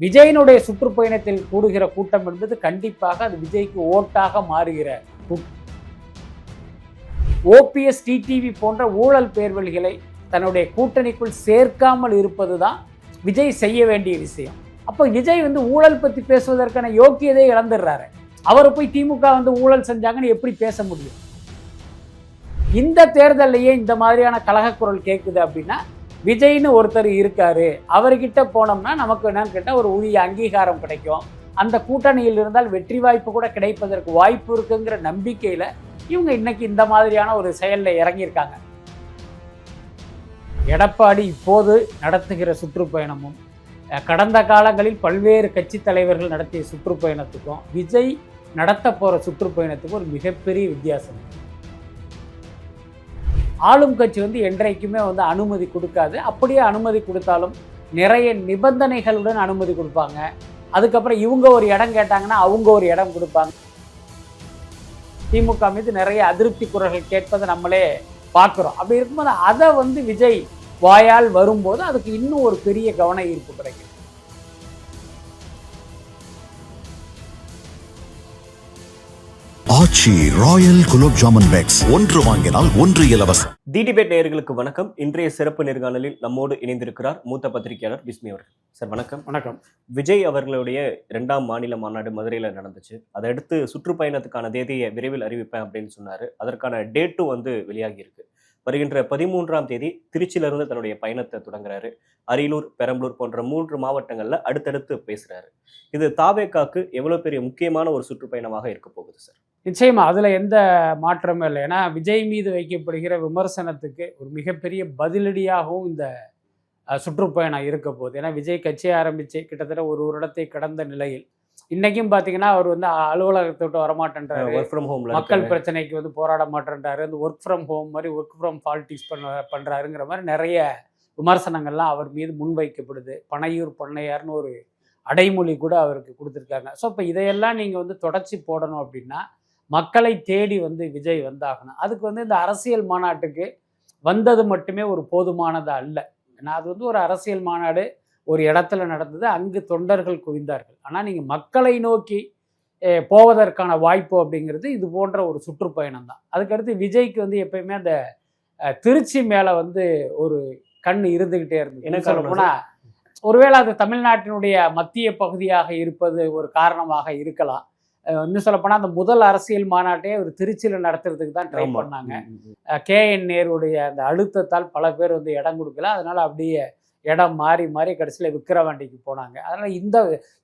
விஜயினுடைய சுற்றுப்பயணத்தில் கூடுகிற கூட்டம் என்பது கண்டிப்பாக அது விஜய்க்கு ஓட்டாக மாறுகிற கூட்டம். ஓபிஎஸ் டிடிவி போன்ற ஊழல் பேர்வழிகளை தன்னுடைய கூட்டணிக்குள் சேர்க்காமல் இருப்பதுதான் விஜய் செய்ய வேண்டிய விஷயம். அப்போ விஜய் ஊழல் பற்றி பேசுவதற்கான யோக்கியதை இழந்துடுறாரு. அவரை போய் திமுக ஊழல் செஞ்சாங்கன்னு எப்படி பேச முடியும்? இந்த தேர்தலையே இந்த மாதிரியான கலகக்குரல் கேட்குது அப்படின்னா விஜய்னு ஒருத்தர் இருக்காரு, அவர்கிட்ட போனோம்னா நமக்கு என்னன்னு கேட்டால் ஒரு உரிய அங்கீகாரம் கிடைக்கும், அந்த கூட்டணியில் இருந்தால் வெற்றி வாய்ப்பு கூட கிடைப்பதற்கு வாய்ப்பு இருக்குங்கிற நம்பிக்கையில் இவங்க இன்னைக்கு இந்த மாதிரியான ஒரு செயலில் இறங்கியிருக்காங்க. எடப்பாடி இப்போது நடத்துகிற சுற்றுப்பயணமும் கடந்த காலங்களில் பல்வேறு கட்சி தலைவர்கள் நடத்திய சுற்றுப்பயணத்துக்கும் விஜய் நடத்த போகிற சுற்றுப்பயணத்துக்கும் ஒரு மிகப்பெரிய வித்தியாசம். ஆளும் கட்சி என்றைக்குமே அனுமதி கொடுக்காது. அப்படியே அனுமதி கொடுத்தாலும் நிறைய நிபந்தனைகளுடன் அனுமதி கொடுப்பாங்க. அதுக்கப்புறம் இவங்க ஒரு இடம் கேட்டாங்கன்னா அவங்க ஒரு இடம் கொடுப்பாங்க. திமுக மீது நிறைய அதிருப்தி குரல்கள் கேட்பதை நம்மளே பார்க்குறோம். அப்படி இருக்கும்போது அதை விஜய் வாயால் வரும்போது அதுக்கு இன்னும் ஒரு பெரிய கவன ஈர்ப்பு கிடைக்கும். ஆச்சி ராயல் குலோப் ஜாமுன் பேக்ஸ், ஒன்று வாங்கினால் ஒன்று இலவசம். தி டிபேட் நேயர்களுக்கு வணக்கம். இன்றைய சிறப்பு நேர்காணலில் நம்மோடு இணைந்திருக்கிறார் மூத்த பத்திரிகையாளர் பிஸ்மி அவர்கள். சார் வணக்கம். வணக்கம். விஜய் அவர்களுடைய 2ஆம் மாநில மாநாடு மதுரையில் நடந்துச்சு. அதை அடுத்து சுற்றுப்பயணத்துக்கான தேதியை விரைவில் அறிவிப்பேன் அப்படின்னு சொன்னாரு. அதற்கான டேட்டும் வெளியாகி இருக்கு. வருகின்ற 13ஆம் தேதி திருச்சியிலிருந்து தன்னுடைய பயணத்தை தொடங்குறாரு. அரியலூர், பெரம்பலூர் போன்ற 3 மாவட்டங்கள்ல அடுத்தடுத்து பேசுறாரு. இது தாவேகாக்கு எவ்வளவு பெரிய முக்கியமான ஒரு சுற்றுப்பயணமாக இருக்க போகுது சார்? நிச்சயமா அதுல எந்த மாற்றமும் இல்லை. ஏன்னா விஜய் மீது வைக்கப்படுகிற விமர்சனத்துக்கு ஒரு மிகப்பெரிய பதிலடியாகவும் இந்த சுற்றுப்பயணம் இருக்க போகுது. ஏன்னா விஜய் கட்சியை ஆரம்பிச்சு கிட்டத்தட்ட ஒரு வருடத்தை கடந்த நிலையில் இன்னைக்கும் பார்த்தீங்கன்னா அவர் அலுவலகத்தை விட்டு வரமாட்டேன்றாரு, மக்கள் பிரச்சனைக்கு போராட மாட்டேன்றாரு, ஒர்க் ஃப்ரம் ஹோம் மாதிரி ஒர்க் ஃப்ரம் பாலிட்டிக்ஸ் பண்ணுறாருங்கிற மாதிரி நிறைய விமர்சனங்கள்லாம் அவர் மீது முன்வைக்கப்படுது. பனையூர் பண்ணையார்னு ஒரு அடைமொழி கூட அவருக்கு கொடுத்துருக்காங்க. ஸோ இப்போ இதையெல்லாம் நீங்கள் தொடர்ச்சி போடணும் அப்படின்னா மக்களை தேடி விஜய் வந்தாகணும். அதுக்கு இந்த அரசியல் மாநாட்டுக்கு வந்தது மட்டுமே ஒரு போதுமானது அல்ல. ஏன்னா அது ஒரு அரசியல் மாநாடு ஒரு இடத்துல நடந்தது, அங்கு தொண்டர்கள் குவிந்தார்கள். ஆனால் நீங்கள் மக்களை நோக்கி போவதற்கான வாய்ப்பு அப்படிங்கிறது இது போன்ற ஒரு சுற்றுப்பயணம் தான். அதுக்கடுத்து விஜய்க்கு எப்பயுமே அந்த திருச்சி மேலே ஒரு கண் இருந்துக்கிட்டே இருந்தது. என்ன சொல்ல போனால் ஒருவேளை அது தமிழ்நாட்டினுடைய மத்திய பகுதியாக இருப்பது ஒரு காரணமாக இருக்கலாம். இன்னும் சொல்லப்போனால் அந்த முதல் அரசியல் மாநாட்டே ஒரு திருச்சியில் நடத்துறதுக்கு தான் ட்ரை பண்ணாங்க. KN நேருடைய அந்த அழுத்தத்தால் பல பேர் இடம் கொடுக்கல. அதனால் அப்படியே இடம் மாறி மாறி கடைசியில் விக்கிரவாண்டிக்கு போனாங்க. அதனால் இந்த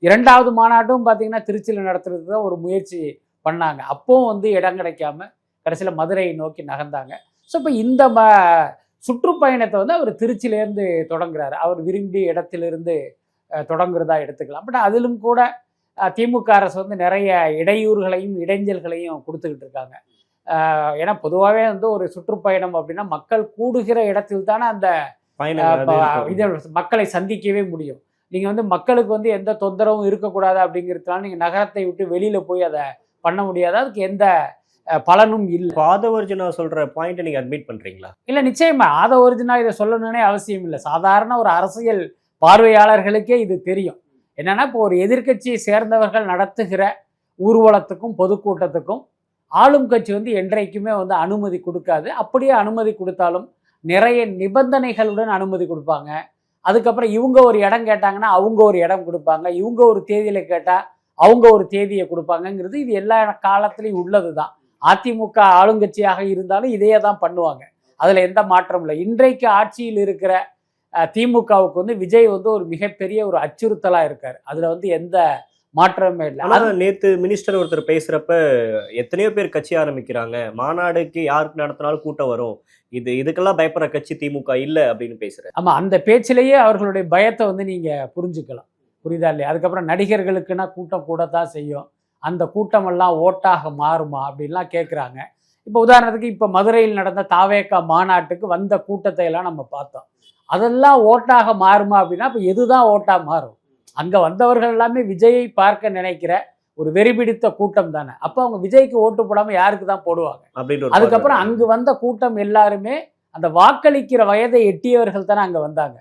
2வது மாநாட்டும் பார்த்தீங்கன்னா திருச்சியில் நடத்துறதுக்கு தான் ஒரு முயற்சி பண்ணாங்க. அப்போவும் இடம் கிடைக்காம கடைசியில் மதுரையை நோக்கி நகர்ந்தாங்க. ஸோ இப்போ இந்த சுற்றுப்பயணத்தை அவர் திருச்சியிலேருந்து தொடங்குறாரு. அவர் விரும்பிய இடத்திலிருந்து தொடங்குறதா எடுத்துக்கலாம். பட் அதிலும் கூட திமுக அரசு நிறைய இடையூறுகளையும் இடைஞ்சல்களையும் கொடுத்துக்கிட்டு இருக்காங்க. ஏன்னா பொதுவாகவே ஒரு சுற்றுப்பயணம் அப்படின்னா மக்கள் கூடுகிற இடத்தில் தானே அந்த இதை மக்களை சந்திக்கவே முடியும். நீங்கள் மக்களுக்கு எந்த தொந்தரவும் இருக்கக்கூடாது அப்படிங்கிறதுனால நீங்கள் நகரத்தை விட்டு வெளியில் போய் அதை பண்ண முடியாது. அதுக்கு எந்த பலனும் இல்லை. ஆதவர்ஜுனா சொல்ற பாயிண்ட் நீங்க அட்மிட் பண்றீங்களா? இல்லை, நிச்சயமா ஆதவர்ஜுனா இதை சொல்லணும்னே அவசியம் இல்லை. சாதாரண ஒரு அரசியல் பார்வையாளர்களுக்கே இது தெரியும். என்னன்னா இப்போ ஒரு எதிர்கட்சியை சேர்ந்தவர்கள் நடத்துகிற ஊர்வலத்துக்கும் பொதுக்கூட்டத்துக்கும் ஆளும் கட்சி என்றைக்குமே அனுமதி கொடுக்காது. அப்படியே அனுமதி கொடுத்தாலும் நிறைய நிபந்தனைகளுடன் அனுமதி கொடுப்பாங்க. அதுக்கப்புறம் இவங்க ஒரு இடம் கேட்டாங்கன்னா அவங்க ஒரு இடம் கொடுப்பாங்க, இவங்க ஒரு தேதியில் கேட்டால் அவங்க ஒரு தேதியை கொடுப்பாங்கங்கிறது இது எல்லா காலத்துலேயும் உள்ளது தான். அதிமுக ஆளுங்கட்சியாக இருந்தாலும் இதையே தான் பண்ணுவாங்க. அதில் எந்த மாற்றமும் இல்லை. இன்றைக்கு ஆட்சியில் இருக்கிற திமுகவுக்கு விஜய் ஒரு மிகப்பெரிய ஒரு அச்சுறுத்தலாக இருக்கார். அதில் எந்த மாற்றமே இல்லை. ஆனால் நேற்று மினிஸ்டர் ஒருத்தர் பேசுகிறப்ப எத்தனையோ பேர் கட்சி ஆரம்பிக்கிறாங்க, மாநாடுக்கு யாருக்கு நடத்தினாலும் கூட்டம் வரும், இதுக்கெல்லாம் பயப்படுற கட்சி திமுக இல்லை அப்படின்னு பேசுகிறேன். ஆமாம், அந்த பேச்சிலேயே அவர்களுடைய பயத்தை நீங்கள் புரிஞ்சுக்கலாம். புரியுதா இல்லையா? அதுக்கப்புறம் நடிகர்களுக்குன்னா கூட்டம் கூடத்தான் செய்யும், அந்த கூட்டமெல்லாம் ஓட்டாக மாறுமா அப்படின்லாம் கேட்குறாங்க. இப்போ உதாரணத்துக்கு இப்போ மதுரையில் நடந்த தாவேகா மாநாட்டுக்கு வந்த கூட்டத்தை எல்லாம் நம்ம பார்த்தோம். அதெல்லாம் ஓட்டாக மாறுமா அப்படின்னா இப்போ எதுதான் ஓட்டாக மாறும்? அங்கே வந்தவர்கள் எல்லாமே விஜயை பார்க்க நினைக்கிற ஒரு வெறிபிடித்த கூட்டம் தானே. அப்போ அவங்க விஜய்க்கு ஓட்டு போடாமல் யாருக்கு தான் போடுவாங்க? அதுக்கப்புறம் அங்கு வந்த கூட்டம் எல்லாருமே அந்த வாக்களிக்கிற வயதை எட்டியவர்கள் தானே அங்கே வந்தாங்க.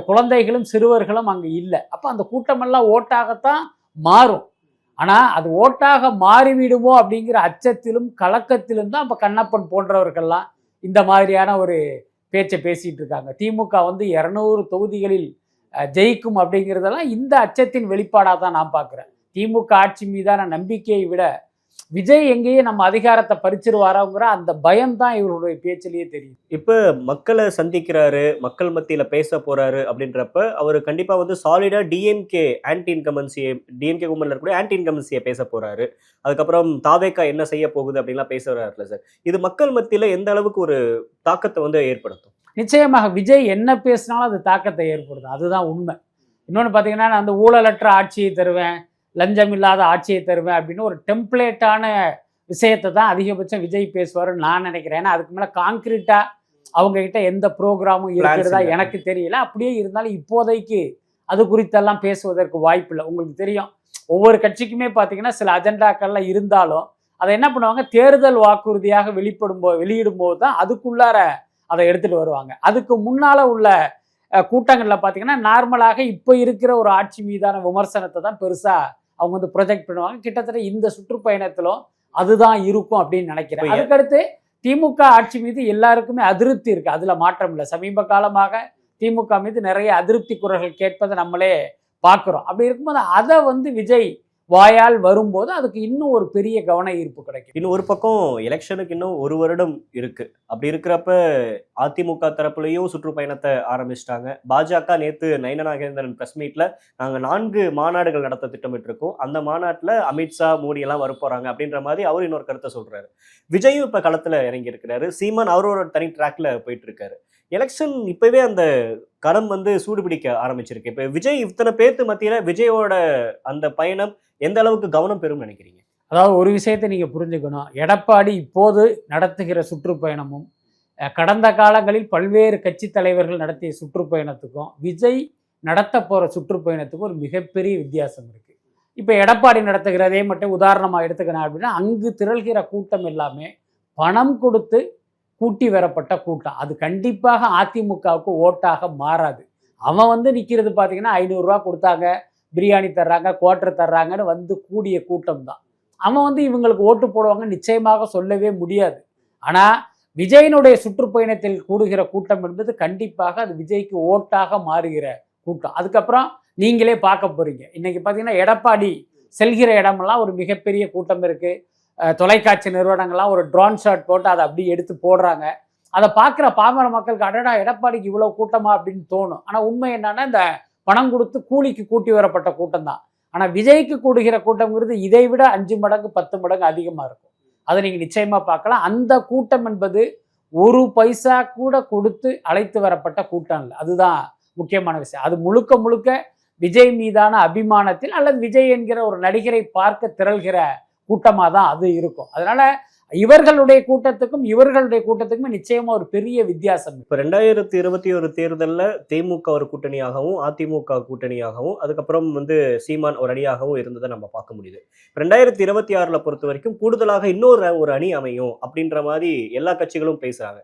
குழந்தைகளும் சிறுவர்களும் அங்கே இல்லை. அப்போ அந்த கூட்டமெல்லாம் ஓட்டாகத்தான் மாறும். ஆனால் அது ஓட்டாக மாறிவிடுமோ அப்படிங்கிற அச்சத்திலும் கலக்கத்திலும் தான் இப்போ கண்ணப்பன் போன்றவர்கள்லாம் இந்த மாதிரியான ஒரு பேச்சை பேசிகிட்டு இருக்காங்க. திமுக வந்து 200 தொகுதிகளில் ஜெயிக்கும் அப்படிங்கிறதெல்லாம் இந்த அச்சத்தின் வெளிப்பாடாக தான் நான் பார்க்குறேன். திமுக ஆட்சி மீதான நம்பிக்கையை விட விஜய் எங்கேயே நம்ம அதிகாரத்தை பறிச்சிருவாரோங்கிற அந்த பயம்தான் இவருடைய பேச்சிலேயே தெரியும். இப்போ மக்களை சந்திக்கிறாரு, மக்கள் மத்தியில பேச போறாரு அப்படின்றப்ப அவர் கண்டிப்பா வந்து சாலிடா டிஎம்கே ஆன்டி இன்கமன்சியை, டிஎம்கே கும்பல்ல இருக்கக்கூடிய ஆன்டி இன்கமன்சியை பேச போறாரு. அதுக்கப்புறம் தாவேகா என்ன செய்ய போகுது அப்படின்லாம் பேச வர்றாருல சார். இது மக்கள் மத்தியில எந்த அளவுக்கு ஒரு தாக்கத்தை வந்து ஏற்படுத்தும்? நிச்சயமாக விஜய் என்ன பேசினாலும் அது தாக்கத்தை ஏற்படுத்தும். அதுதான் உண்மை. இன்னொன்று பார்த்தீங்கன்னா, நான் அந்த ஊழலற்ற ஆட்சியை தருவேன், லஞ்சம் இல்லாத ஆட்சியை தருவேன் அப்படின்னு ஒரு டெம்ப்ளேட்டான விஷயத்தை தான் அதிகபட்சம் விஜய் பேசுவாருன்னு நான் நினைக்கிறேன். ஏன்னா அதுக்கு மேலே கான்கிரீட்டாக அவங்ககிட்ட எந்த ப்ரோக்ராமும் இருக்கிறதா எனக்கு தெரியல. அப்படியே இருந்தாலும் இப்போதைக்கு அது குறித்தெல்லாம் பேசுவதற்கு வாய்ப்பு இல்லை. உங்களுக்கு தெரியும், ஒவ்வொரு கட்சிக்குமே பார்த்தீங்கன்னா சில அஜெண்டாக்கள்லாம் இருந்தாலும் அதை என்ன பண்ணுவாங்க, தேர்தல் வாக்குறுதியாக வெளியிடும்போது தான் அதுக்குள்ளார அதை எடுத்துகிட்டு வருவாங்க. அதுக்கு முன்னால் உள்ள கூட்டங்களில் பார்த்தீங்கன்னா நார்மலாக இப்போ இருக்கிற ஒரு ஆட்சி மீதான விமர்சனத்தை தான் பெருசாக அவங்க வந்து ப்ரொஜெக்ட் பண்ணுவாங்க. கிட்டத்தட்ட இந்த சுற்றுப்பயணத்திலும் அதுதான் இருக்கும் அப்படின்னு நினைக்கிறேன். அதுக்கடுத்து திமுக ஆட்சி மீது எல்லாருக்குமே அதிருப்தி இருக்குது, அதில் மாற்றம் இல்லை. சமீப காலமாக திமுக மீது நிறைய அதிருப்தி குரல்கள் கேட்பதை நம்மளே பார்க்குறோம். அப்படி இருக்கும்போது அதை வந்து விஜய் வாயால் வரும்போது அதுக்கு இன்னும் ஒரு பெரிய கவன ஈர்ப்பு கிடைக்கும். இன்னும் ஒரு பக்கம் எலெக்ஷனுக்கு இன்னும் 1 வருடம் இருக்கு. அப்படி இருக்கிறப்ப அதிமுக தரப்புலையும் சுற்றுப்பயணத்தை ஆரம்பிச்சிட்டாங்க. பாஜக நேற்று நயனா நாகேந்திரன் பிரஸ் மீட்ல நாங்கள் 4 மாநாடுகள் நடத்த திட்டமிட்டு இருக்கோம், அந்த மாநாட்டில் அமித்ஷா மோடி எல்லாம் வரப்போறாங்க அப்படின்ற மாதிரி அவர் இன்னொரு கருத்தை சொல்றாரு. விஜயும் இப்ப களத்துல இறங்கி இருக்கிறாரு. சீமான் அவரோட தனி ட்ராக்ல போயிட்டு இருக்காரு. எலெக்ஷன் இப்பவே அந்த களம் வந்து சூடுபிடிக்க ஆரம்பிச்சிருக்கு. இப்ப விஜய் இத்தனை பேர்த்து மத்தியில விஜயோட அந்த பயணம் எந்த அளவுக்கு கவனம் பெறும் நினைக்கிறீங்க? அதாவது ஒரு விஷயத்தை நீங்கள் புரிஞ்சுக்கணும். எடப்பாடி இப்போது நடத்துகிற சுற்றுப்பயணமும் கடந்த காலங்களில் பல்வேறு கட்சி தலைவர்கள் நடத்திய சுற்றுப்பயணத்துக்கும் விஜய் நடத்த போகிற சுற்றுப்பயணத்துக்கும் ஒரு மிகப்பெரிய வித்தியாசம் இருக்குது. இப்போ எடப்பாடி நடத்துகிறதே மட்டும் உதாரணமாக எடுத்துக்கணும் அப்படின்னா, அங்கு திரள்கிற கூட்டம் எல்லாமே பணம் கொடுத்து கூட்டி வரப்பட்ட கூட்டம். அது கண்டிப்பாக அதிமுகவுக்கு ஓட்டாக மாறாது. அவன் வந்து நிற்கிறது பார்த்தீங்கன்னா 500 ரூபா கொடுத்தாங்க, பிரியாணி தர்றாங்க, குவார்டர் தர்றாங்கன்னு வந்து கூடிய கூட்டம் தான். அவன் வந்து இவங்களுக்கு ஓட்டு போடுவாங்க நிச்சயமாக சொல்லவே முடியாது. ஆனால் விஜயனுடைய சுற்றுப்பயணத்தில் கூடுகிற கூட்டம் என்பது கண்டிப்பாக அது விஜய்க்கு ஓட்டாக மாறுகிற கூட்டம். அதுக்கப்புறம் நீங்களே பார்க்க போறீங்க. இன்னைக்கு பார்த்தீங்கன்னா எடப்பாடி செல்கிற இடமெல்லாம் ஒரு மிகப்பெரிய கூட்டம் இருக்குது. தொலைக்காட்சி நிறுவனங்கள்லாம் ஒரு ட்ரோன் ஷாட் போட்டு அதை அப்படியே எடுத்து போடுறாங்க. அதை பார்க்குற பாமர மக்களுக்கு அடடா எடப்பாடிக்கு இவ்வளோ கூட்டமா அப்படின்னு தோணும். ஆனால் உண்மை என்னன்னா, இந்த பணம் கொடுத்து கூலிக்கு கூட்டி வரப்பட்ட கூட்டம் தான். ஆனால் விஜய்க்கு கூடுகிற கூட்டம்ங்கிறது இதை விட 5 மடங்கு 10 மடங்கு அதிகமாக இருக்கும். அதை நீங்கள் நிச்சயமாக பார்க்கலாம். அந்த கூட்டம் என்பது 1 பைசா கூட கொடுத்து அழைத்து வரப்பட்ட கூட்டம் இல்லை. அதுதான் முக்கியமான விஷயம். அது முழுக்க முழுக்க விஜய் மீதான அபிமானத்தில் அல்லது விஜய் என்கிற ஒரு நடிகரை பார்க்க திரள்கிற கூட்டமாக தான் அது இருக்கும். அதனால இவர்களுடைய கூட்டத்துக்குமே நிச்சயமா ஒரு பெரிய வித்தியாசம். இப்போ 2021 தேர்தலில் திமுக ஒரு கூட்டணியாகவும் அதிமுக கூட்டணியாகவும் அதுக்கப்புறம் வந்து சீமான் ஒரு அணியாகவும் இருந்ததை நம்ம பார்க்க முடியுது. 2026 பொறுத்த வரைக்கும் கூடுதலாக இன்னொரு அணி அமையும் அப்படின்ற மாதிரி எல்லா கட்சிகளும் பேசுறாங்க.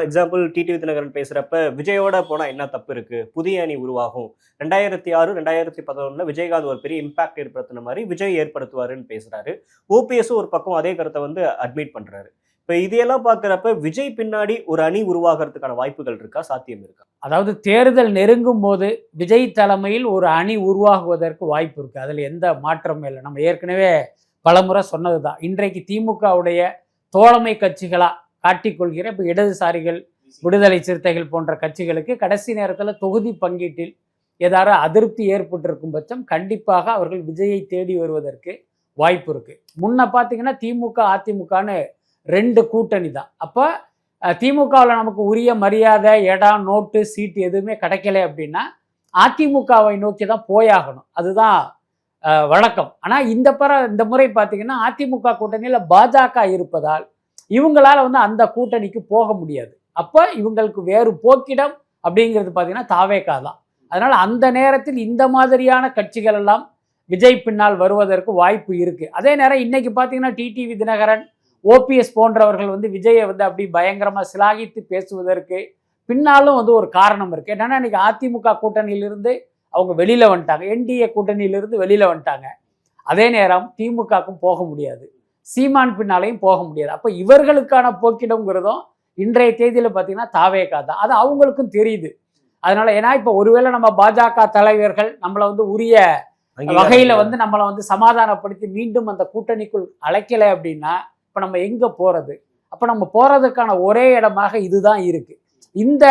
எக்ஸாம்பிள் டிடிவி தினகரன் பேசுறப்ப விஜயோட போனா என்ன தப்பு இருக்கு, புதிய அணி உருவாகும், 2006 2011 விஜயகாந்த் ஒரு பெரிய இம்பாக்ட் ஏற்படுத்தின மாதிரி விஜய் ஏற்படுத்துவாருன்னு பேசுறாரு. ஓபிஎஸும் ஒரு பக்கம் அதே கருத்தை வந்து அட்மிட் பண்றாரு. இப்ப இதையெல்லாம் பாக்குறப்ப விஜய் பின்னாடி ஒரு அணி உருவாகிறதுக்கான வாய்ப்புகள் இருக்கா, சாத்தியம் இருக்கா? அதாவது தேர்தல் நெருங்கும் போது விஜய் தலைமையில் ஒரு அணி உருவாகுவதற்கு வாய்ப்பு இருக்கு. அதுல எந்த மாற்றமும் இல்லை. நம்ம ஏற்கனவே பலமுறை சொன்னதுதான். இன்றைக்கு திமுகவுடைய தோழமை கட்சிகளா காட்டிக்கொள்கிற இப்போ இடதுசாரிகள், விடுதலை சிறுத்தைகள் போன்ற கட்சிகளுக்கு கடைசி நேரத்தில் தொகுதி பங்கீட்டில் ஏதாவது அதிருப்தி ஏற்பட்டிருக்கும் பட்சம் கண்டிப்பாக அவர்கள் விஜயை தேடி வருவதற்கு வாய்ப்பு இருக்குது. முன்ன பார்த்தீங்கன்னா திமுக அதிமுகன்னு 2 கூட்டணி தான். அப்போ திமுகவில் நமக்கு உரிய மரியாதை, இடம், நோட்டு, சீட்டு எதுவுமே கிடைக்கல அப்படின்னா அதிமுகவை நோக்கி தான் போயாகணும். அதுதான் வழக்கம். ஆனால் இந்த முறை பார்த்தீங்கன்னா அதிமுக கூட்டணியில் பாஜக இருப்பதால் இவங்களால வந்து அந்த கூட்டணிக்கு போக முடியாது. அப்போ இவங்களுக்கு வேறு போக்கிடம் அப்படிங்கிறது பார்த்தீங்கன்னா தாவேகா தான். அதனால் அந்த நேரத்தில் இந்த மாதிரியான கட்சிகள் எல்லாம் விஜய் பின்னால் வருவதற்கு வாய்ப்பு இருக்குது. அதே நேரம் இன்னைக்கு பார்த்தீங்கன்னா டிடிவி தினகரன், ஓபிஎஸ் போன்றவர்கள் வந்து விஜயை வந்து அப்படி பயங்கரமாக சிலாகித்து பேசுவதற்கு, பின்னாலும் வந்து ஒரு காரணம் இருக்குது. என்னென்னா இன்றைக்கி அதிமுக கூட்டணியிலிருந்து அவங்க வெளியில் வந்துட்டாங்க, என்டிஏ கூட்டணியிலிருந்து வெளியில் வந்துட்டாங்க. அதே நேரம் திமுகவுக்கும் போக முடியாது, சீமான் பின்னாலையும் போக முடியாது. அப்போ இவர்களுக்கான போக்கிடங்கிறதும் இன்றைய தேதியில் பார்த்தீங்கன்னா தாவேகா தான். அது அவங்களுக்கும் தெரியுது. அதனால ஏன்னா இப்போ ஒருவேளை நம்ம பாஜக தலைவர்கள் நம்மளை வந்து உரிய வகையில் வந்து நம்மளை வந்து சமாதானப்படுத்தி மீண்டும் அந்த கூட்டணிக்குள் அழைக்கலை அப்படின்னா இப்போ நம்ம எங்கே போகிறது? அப்போ நம்ம போகிறதுக்கான ஒரே இடமாக இதுதான் இருக்குது. இந்த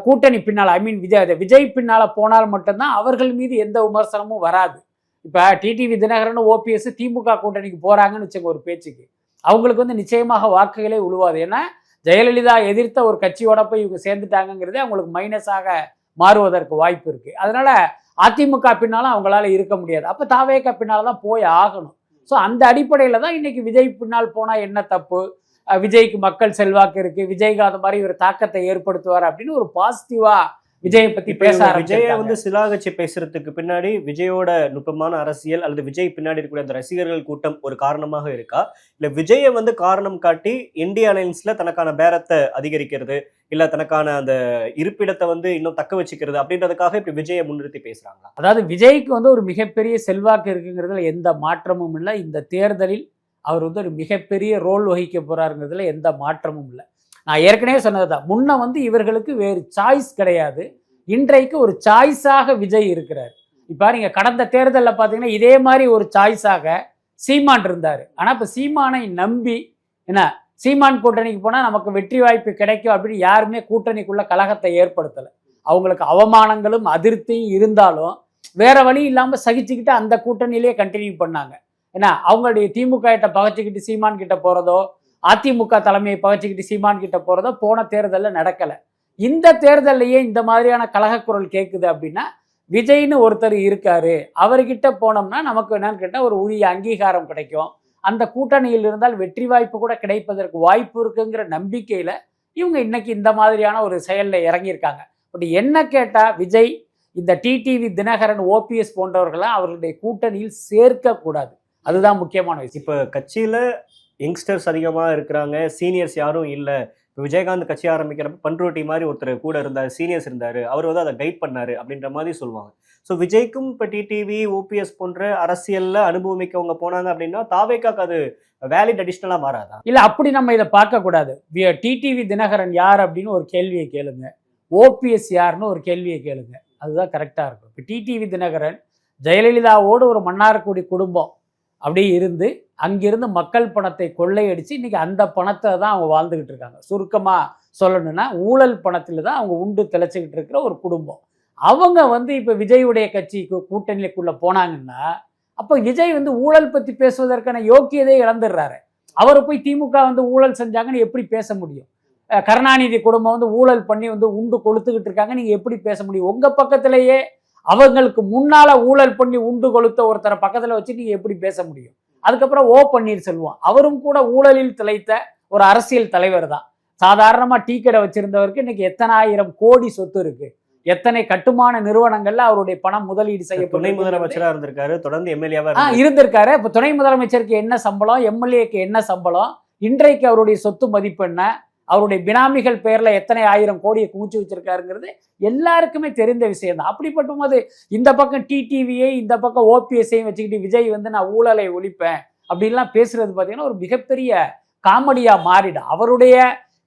கூட்டணி பின்னால், ஐ மீன் விஜய் பின்னால் போனால் மட்டும்தான் அவர்கள் மீது எந்த விமர்சனமும் வராது. இப்போ டிடிவி தினகரன் ஓபிஎஸ் திமுக கூட்டணிக்கு போகிறாங்கன்னு வச்சுங்க ஒரு பேச்சுக்கு, அவங்களுக்கு வந்து நிச்சயமாக வாக்குகளே உழுவாது. ஏன்னா ஜெயலலிதா எதிர்த்த ஒரு கட்சியோட போய் இவங்க சேர்ந்துட்டாங்கிறதே அவங்களுக்கு மைனஸாக மாறுவதற்கு வாய்ப்பு இருக்குது. அதனால அதிமுக பின்னாலும் அவங்களால இருக்க முடியாது. அப்போ தாவேக பின்னால் தான் போய் ஆகணும். ஸோ அந்த அடிப்படையில் தான் இன்னைக்கு விஜய் பின்னால் போனால் என்ன தப்பு, விஜய்க்கு மக்கள் செல்வாக்கு இருக்குது, விஜய்க்கு மாதிரி ஒரு தாக்கத்தை ஏற்படுத்துவார் அப்படின்னு ஒரு பாசிட்டிவாக விஜயை பற்றி பேச விஜயை வந்து சிலாகச்சி பேசுறதுக்கு பின்னாடி விஜயோட நுட்பமான அரசியல் அல்லது விஜய் பின்னாடி இருக்கக்கூடிய அந்த ரசிகர்கள் கூட்டம் ஒரு காரணமாக இருக்கா, இல்லை விஜயை வந்து காரணம் காட்டி இந்திய அலையன்ஸ்ல தனக்கான பேரத்தை அதிகரிக்கிறது, இல்லை தனக்கான அந்த இருப்பிடத்தை வந்து இன்னும் தக்க வச்சுக்கிறது அப்படின்றதுக்காக இப்படி விஜயை முன்னிறுத்தி பேசுறாங்க? அதாவது விஜய்க்கு வந்து ஒரு மிகப்பெரிய செல்வாக்கு இருக்குங்கிறதுல எந்த மாற்றமும் இல்லை. இந்த தேர்தலில் அவர் வந்து ஒரு மிகப்பெரிய ரோல் வகிக்க போறாருங்கிறதுல எந்த மாற்றமும் இல்லை. நான் ஏற்கனவே சொன்னதுதான், முன்ன வந்து இவர்களுக்கு வேறு சாய்ஸ் கிடையாது, இன்றைக்கு ஒரு சாய்ஸாக விஜய் இருக்கிறார். இப்போ நீங்க கடந்த தேர்தலில் பார்த்தீங்கன்னா இதே மாதிரி ஒரு சாய்ஸாக சீமான் இருந்தார். ஆனால் இப்போ சீமானை நம்பி என்ன சீமான் கூட்டணிக்கு போனால் நமக்கு வெற்றி வாய்ப்பு கிடைக்கும் அப்படின்னு யாருமே கூட்டணிக்குள்ள கலகத்தை ஏற்படுத்தலை. அவங்களுக்கு அவமானங்களும் அதிருப்தியும் இருந்தாலும் வேற வழி இல்லாமல் சகிச்சுக்கிட்டு அந்த கூட்டணியிலேயே கண்டினியூ பண்ணாங்க. ஏன்னா அவங்களுடைய திமுக கிட்ட பகைச்சிக்கிட்டு சீமான் கிட்ட போகிறதோ, அதிமுக தலைமையை பகைச்சிக்கிட்டு சீமான் கிட்ட போகிறதோ போன தேர்தலில் நடக்கலை. இந்த தேர்தலையே இந்த மாதிரியான கலகக்குரல் கேட்குது அப்படின்னா விஜய்னு ஒருத்தர் இருக்காரு, அவர்கிட்ட போனோம்னா நமக்கு என்னன்னு கேட்டால் ஒரு உரிய அங்கீகாரம் கிடைக்கும், அந்த கூட்டணியில் இருந்தால் வெற்றி வாய்ப்பு கூட கிடைப்பதற்கு வாய்ப்பு இருக்குங்கிற நம்பிக்கையில் இவங்க இன்னைக்கு இந்த மாதிரியான ஒரு செயலில் இறங்கியிருக்காங்க. பட் என்ன கேட்டால் விஜய் இந்த டிடிவி தினகரன் ஓபிஎஸ் போன்றவர்களை அவர்களுடைய கூட்டணியில் சேர்க்கக்கூடாது. அதுதான் முக்கியமான விஷயம். இப்போ கட்சியில் யங்ஸ்டர்ஸ் அதிகமாக இருக்கிறாங்க, சீனியர்ஸ் யாரும் இல்லை. இப்போ விஜயகாந்த் கட்சி ஆரம்பிக்கிறப்ப பண்ருட்டி மாதிரி ஒருத்தர் கூட இருந்தார், சீனியர்ஸ் இருந்தார், அவர் வந்து அதை கைட் பண்ணார் அப்படின்ற மாதிரி சொல்லுவாங்க. ஸோ விஜய்க்கும் இப்போ டிடிவி ஓபிஎஸ் போன்ற அரசியலில் அனுபவமிக்கவங்க போனாங்க அப்படின்னா தாவேக்காக்கு அது வேலிட் அடிஷ்னலாக மாறாதா? இல்லை, அப்படி நம்ம இதை பார்க்கக்கூடாது. டிடிவி தினகரன் யார் அப்படின்னு ஒரு கேள்வியை கேளுங்க, ஓபிஎஸ் யாருன்னு ஒரு கேள்வியை கேளுங்க, அதுதான் கரெக்டாக இருக்கும். இப்போ டிடிவி தினகரன் ஜெயலலிதாவோடு ஒரு மன்னார்குடி குடும்பம் அப்படியே இருந்து அங்கிருந்து மக்கள் பணத்தை கொள்ளையடிச்சு இன்னைக்கு அந்த பணத்தை தான் அவங்க வாழ்ந்துகிட்டு இருக்காங்க. சுருக்கமாக சொல்லணும்னா ஊழல் பணத்தில் தான் அவங்க உண்டு திளைச்சிக்கிட்டு இருக்கிற ஒரு குடும்பம். அவங்க வந்து இப்போ விஜயுடைய கட்சிக்கு கூட்டணிக்குள்ளே போனாங்கன்னா அப்போ விஜய் வந்து ஊழல் பற்றி பேசுவதற்கான யோக்கியதை இழந்துடுறாரு. அவரை போய் திமுக வந்து ஊழல் செஞ்சாங்கன்னு எப்படி பேச முடியும்? கருணாநிதி குடும்பம் வந்து ஊழல் பண்ணி வந்து உண்டு கொளுத்துக்கிட்டு இருக்காங்க, நீங்கள் எப்படி பேச முடியும்? உங்கள் பக்கத்திலேயே அவங்களுக்கு முன்னால ஊழல் பண்ணி உண்டு கொளுத்த ஒருத்தரை பக்கத்தில் வச்சு நீங்கள் எப்படி பேச முடியும்? அதுக்கப்புறம் ஓ பன்னீர்செல்வம் அவரும் கூட ஊழலில் திளைத்த ஒரு அரசியல் தலைவர் தான். சாதாரணமாக டீ கடை வச்சிருந்தவருக்கு இன்னைக்கு எத்தனை ஆயிரம் கோடி சொத்து இருக்கு, எத்தனை கட்டுமான நிறுவனங்கள்ல அவருடைய பணம் முதலீடு செய்யப்படும். துணை முதலமைச்சராக இருந்திருக்காரு, தொடர்ந்து எம்எல்ஏவா இருந்திருக்காரு. இப்போ துணை முதலமைச்சருக்கு என்ன சம்பளம், எம்எல்ஏக்கு என்ன சம்பளம், இன்றைக்கு அவருடைய சொத்து மதிப்பு என்ன, அவருடைய பினாமிகள் பேர்ல எத்தனை ஆயிரம் கோடியை குமிச்சு வச்சிருக்காருங்கிறது எல்லாருக்குமே தெரிந்த விஷயம் தான். அப்படிப்பட்ட போது இந்த பக்கம் டிடிவியை இந்த பக்கம் ஓபிஎஸ்ஐயும் வச்சுக்கிட்டு விஜய் வந்து நான் ஊழலை ஒழிப்பேன் அப்படின்லாம் பேசுறது பார்த்தீங்கன்னா ஒரு மிகப்பெரிய காமெடியா மாறிடும். அவருடைய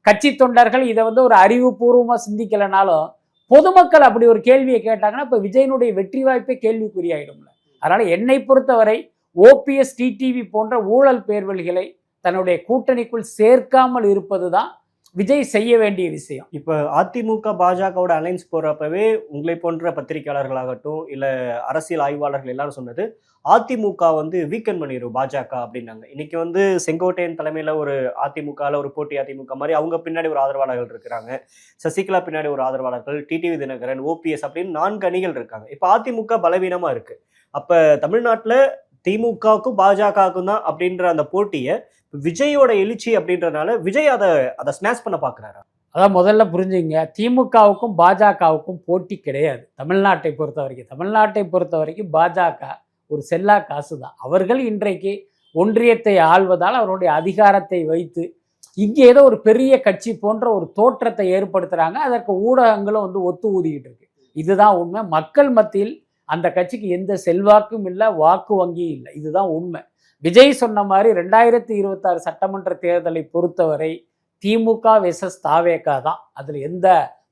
கட்சி தொண்டர்கள் இதை வந்து ஒரு அறிவுபூர்வமாக சிந்திக்கலைனாலும் பொதுமக்கள் அப்படி ஒரு கேள்வியை கேட்டாங்கன்னா இப்போ விஜயனுடைய வெற்றி வாய்ப்பே கேள்விக்குறியாயிடும்ல. அதனால என்னை பொறுத்தவரை ஓபிஎஸ் டிடிவி போன்ற ஊழல் பேர்வழிகளை தன்னுடைய கூட்டணிக்குள் சேர்க்காமல் இருப்பது தான் விஜய் செய்ய வேண்டிய விஷயம். இப்போ அதிமுக பாஜகவோட அலைன்ஸ் போறப்பவே உங்களை போன்ற பத்திரிகையாளர்களாகட்டும் இல்லை அரசியல் ஆய்வாளர்கள் எல்லாரும் சொன்னது அதிமுக வந்து வீக்கன் பண்ணிடும் பாஜக அப்படின்னாங்க. இன்னைக்கு வந்து செங்கோட்டையன் தலைமையில் ஒரு அதிமுகவில் ஒரு போட்டி அதிமுக மாதிரி அவங்க பின்னாடி ஒரு ஆதரவாளர்கள் இருக்கிறாங்க, சசிகலா பின்னாடி ஒரு ஆதரவாளர்கள், டிடிவி தினகரன், ஓபிஎஸ் அப்படின்னு 4 அணிகள் இருக்காங்க. இப்போ அதிமுக பலவீனமா இருக்கு. அப்போ தமிழ்நாட்டில் திமுகவுக்கும் பாஜகவுக்கும் தான் அப்படின்ற அந்த போட்டியை விஜயோட எழுச்சி அப்படின்றனால விஜய் அதை ஸ்மாஷ் பண்ண பார்க்குறாரு. அதான் முதல்ல புரிஞ்சுங்க, திமுகவுக்கும் பாஜகவுக்கும் போட்டி கிடையாது. தமிழ்நாட்டை பொறுத்த வரைக்கும் பாஜக ஒரு செல்லா காசு தான். அவர்கள் இன்றைக்கு ஒன்றியத்தை ஆள்வதால் அவருடைய அதிகாரத்தை வைத்து இங்கே ஏதோ ஒரு பெரிய கட்சி போன்ற ஒரு தோற்றத்தை ஏற்படுத்துறாங்க. அதற்கு ஊடகங்களும் வந்து ஒத்து ஊதிக்கிட்டு இருக்கு. இதுதான் உண்மை. மக்கள் மத்தியில் அந்த கட்சிக்கு எந்த செல்வாக்கும் இல்லை, வாக்கு வங்கியும் இல்லை. இதுதான் உண்மை. விஜய் சொன்ன மாதிரி 2026 சட்டமன்ற தேர்தலை பொறுத்தவரை திமுக வெர்சஸ் தாவேகா தான். அதில் எந்த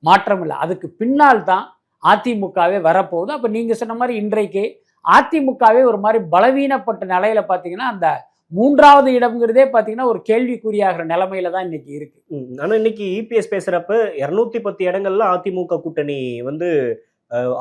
மாற்றம் இல்லை. அதுக்கு பின்னால் தான் அதிமுகவே வரப்போகுது. அப்போ நீங்கள் சொன்ன மாதிரி இன்றைக்கு அதிமுகவே ஒரு மாதிரி பலவீனப்பட்ட நிலையில பார்த்தீங்கன்னா அந்த 3வது இடம்ங்கிறதே பார்த்தீங்கன்னா ஒரு கேள்விக்குறியாகிற நிலைமையில தான் இன்னைக்கு இருக்கு. ஆனா இன்னைக்கு இபிஎஸ் பேசுறப்ப 210 இடங்கள்ல அதிமுக கூட்டணி வந்து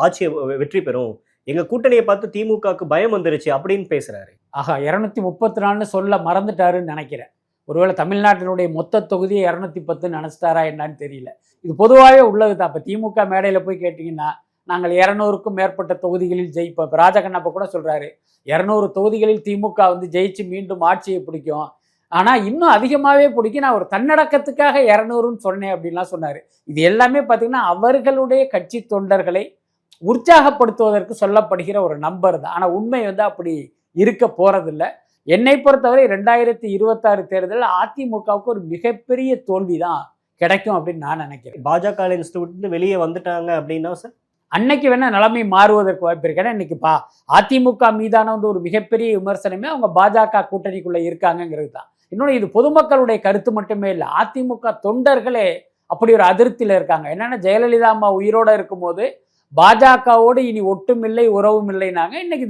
ஆட்சியை வெற்றி பெறும், எங்க கூட்டணியை பார்த்து திமுகவுக்கு பயம் வந்துருச்சு அப்படின்னு பேசுறாரு. ஆஹா, 234ன்னு சொல்ல மறந்துட்டாருன்னு நினைக்கிறேன். ஒருவேளை தமிழ்நாட்டினுடைய மொத்த தொகுதியை 210 நினைச்சிட்டாரா என்னன்னு தெரியல. இது பொதுவாகவே உள்ளது தான். இப்போ திமுக மேடையில் போய் கேட்டிங்கன்னா நாங்கள் 200க்கும் மேற்பட்ட தொகுதிகளில் ஜெயிப்போம். இப்போ ராஜகண்ணப்ப கூட சொல்றாரு 200 தொகுதிகளில் திமுக வந்து ஜெயிச்சு மீண்டும் ஆட்சியை பிடிக்கும், ஆனால் இன்னும் அதிகமாகவே பிடிக்கும், நான் ஒரு தன்னடக்கத்துக்காக 200ன்னு சொன்னேன் அப்படின்லாம் சொன்னார். இது எல்லாமே பார்த்தீங்கன்னா அவர்களுடைய கட்சி தொண்டர்களை உற்சாகப்படுத்துவதற்கு சொல்லப்படுகிற ஒரு நம்பர் தான். ஆனால் உண்மை வந்து அப்படி இருக்க போறதில்லை. என்னை பொறுத்தவரை 2026 தேர்தலில் அதிமுகவுக்கு ஒரு மிகப்பெரிய தோல்வி தான் கிடைக்கும் அப்படின்னு நான் நினைக்கிறேன். பாஜக இன்ஸ்டியூட் வெளியே வந்துட்டாங்க அப்படின்னா சார் அன்னைக்கு வேணா நிலைமை மாறுவதற்கு வாய்ப்பு இருக்கு. ஏன்னா இன்னைக்கு அதிமுக மீதான வந்து ஒரு மிகப்பெரிய விமர்சனமே அவங்க பாஜக கூட்டணிக்குள்ள இருக்காங்கிறது தான். இன்னொன்று இது பொதுமக்களுடைய கருத்து மட்டுமே இல்லை, அதிமுக தொண்டர்களே அப்படி ஒரு அதிருப்தியில் இருக்காங்க. என்னன்னா ஜெயலலிதா அம்மா உயிரோட இருக்கும்போது பாஜகவோடு இனி ஒட்டும் இல்லை உறவும் இல்லைனாங்க. இன்னைக்கு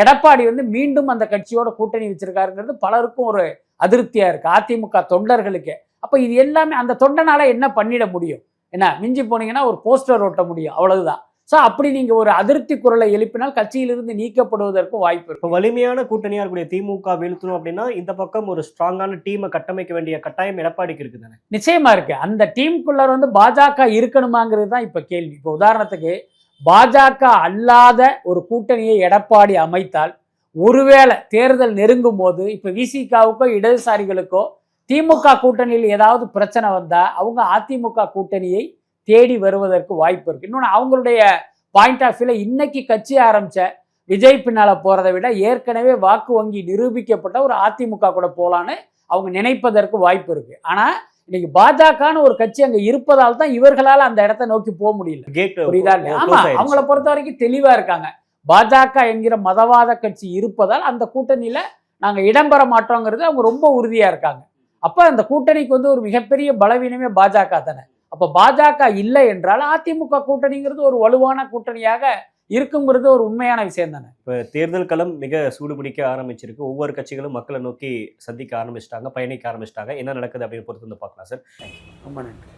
எடப்பாடி வந்து மீண்டும் அந்த கட்சியோட கூட்டணி வச்சிருக்காருங்கிறது பலருக்கும் ஒரு அதிருப்தியா இருக்கு, அதிமுக தொண்டர்களுக்கு. அப்ப இது எல்லாமே அந்த தொண்டனால என்ன பண்ணிட முடியும்? என்ன மிஞ்சி போனீங்கன்னா ஒரு போஸ்டர் ஒட்ட முடியும், அவ்வளவுதான். ஸோ அப்படி நீங்க ஒரு அதிருப்தி குரலை எழுப்பினால் கட்சியிலிருந்து நீக்கப்படுவதற்கு வாய்ப்பு இருக்கு. வலிமையான கூட்டணியா இருக்கக்கூடிய திமுக வீழ்த்தணும் அப்படின்னா இந்த பக்கம் ஒரு ஸ்ட்ராங்கான டீமை கட்டமைக்க வேண்டிய கட்டாயம் எடப்பாடிக்கு இருக்கு தானே? நிச்சயமா இருக்கு. அந்த டீமுக்குள்ள வந்து பாஜக இருக்கணுமாங்கிறது தான் இப்ப கேள்வி. இப்போ உதாரணத்துக்கு பாஜக அல்லாத ஒரு கூட்டணியை எடப்பாடி அமைத்தால் ஒருவேளை தேர்தல் நெருங்கும் போது இப்ப விசிகாவுக்கோ இடதுசாரிகளுக்கோ திமுக கூட்டணியில் ஏதாவது பிரச்சனை வந்தா அவங்க அதிமுக கூட்டணியை தேடி வருவதற்கு வாய்ப்பு இருக்கு. இன்னொன்று அவங்களுடைய பாயிண்ட் ஆஃப் வியூல இன்னைக்கு கட்சி ஆரம்பிச்ச விஜய் பின்னால போறதை விட ஏற்கனவே வாக்கு வங்கி நிரூபிக்கப்பட்ட ஒரு அதிமுக கூட போலான்னு அவங்க நினைப்பதற்கு வாய்ப்பு இருக்கு. ஆனா இன்னைக்கு பாஜகன்னு ஒரு கட்சி அங்க இருப்பதால் தான் இவர்களால் அந்த இடத்தை நோக்கி போக முடியல. புரியுதா? ஆமா, அவங்கள பொறுத்த வரைக்கும் தெளிவா இருக்காங்க. பாஜக என்கிற மதவாத கட்சி இருப்பதால் அந்த கூட்டணியில நாங்க இடம்பெற மாட்டோங்கிறது அவங்க ரொம்ப உறுதியா இருக்காங்க. அப்ப அந்த கூட்டணிக்கு வந்து ஒரு மிகப்பெரிய பலவீனமே பாஜக தானே. அப்ப பாஜக இல்லை என்றால் அதிமுக கூட்டணிங்கிறது ஒரு வலுவான கூட்டணியாக இருக்குங்கிறது ஒரு உண்மையான விஷயம் தானே. இப்போ தேர்தல் களம் மிக சூடுபிடிக்க ஆரம்பிச்சிருக்கு. ஒவ்வொரு கட்சிகளும் மக்களை நோக்கி சந்திக்க ஆரம்பிச்சிட்டாங்க, பயணிக்க ஆரம்பிச்சிட்டாங்க. என்ன நடக்குது அப்படின்னு பொறுத்து வந்து பார்க்கலாம் சார். ரொம்ப நன்றி.